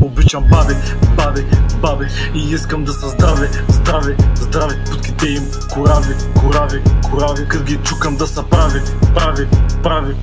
Обичам баби, баби, баби и искам да са здрави, здрави, здрави. Путките им корави, корави, корави. Къд ги чукам да са прави, прави, прави.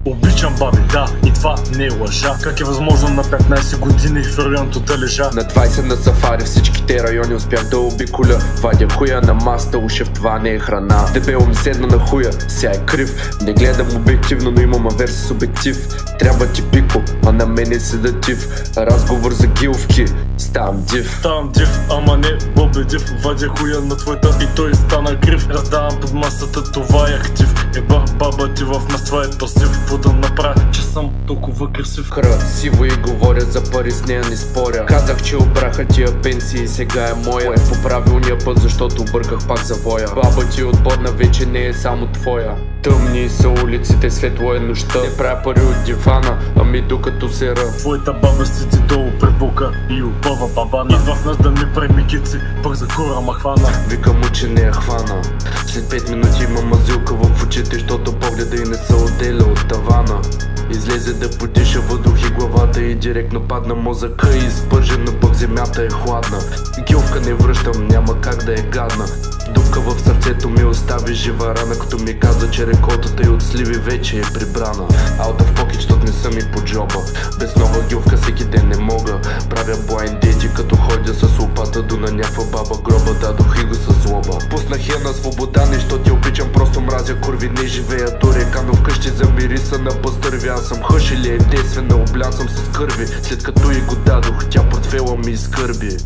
Обичам баби, да, и това не е лъжа. Как е възможно на 15 години в районото да лежа? На 20 на сафари всичките райони успях да обиколя. Вадя хуя на маста, ушев, това не е храна. Дебело ми седна на хуя, ся е крив. Не гледам обективно, но имам аверс с обектив. Трябва ти пико, а на мене седатив. Разговор за гиловки, ставам див. Ставам див, ама не бобедив. Вадя хуя на твоята и той стана крив. Раздавам под масата, това е актив. Еба, баба ти в нас, това е пасив. Да направя, че съм толкова красив. Красиво и говоря за пари, с нея не споря. Казах, че обраха тия пенсии, сега е моя. По правилния път, защото обърках пак завоя. Баба ти отборна вече не е само твоя. Тъмни са улиците, светло е нощта. Не правя пари от дивана, ами докато се ръ. Твоята баба седи долу пред блока и опъва бабана. Идва в нас да ми прави кици, пък за кора ма хвана. Викам му, че не я хвана. След 5 минути има мазилка в очите, защото погледа и не се отделя от тавана. Излезе да подиша въздух и главата и директно падна мозъка и изпържена, пък земята е хладна. Гилвка не връщам, няма как да е гадна. Дупка в сърцето ми остави жива рана, като ми каза, че реколтата и от сливи вече е прибрана. Out of pocket, щот не съм и по джоба. Без нова гилвка всеки ден не мога. Правя blind date, като ходя с лопата до на някаква баба гроба, дадох и го с злоба. Пуснах я на свобода, нещо ти обичам, просто мразя курви, не живея до река, но вкъщи замириса на пастървян съм. Хъш или е действена, облян съм с кърви, след като и го дадох, тя портфела ми изкърби.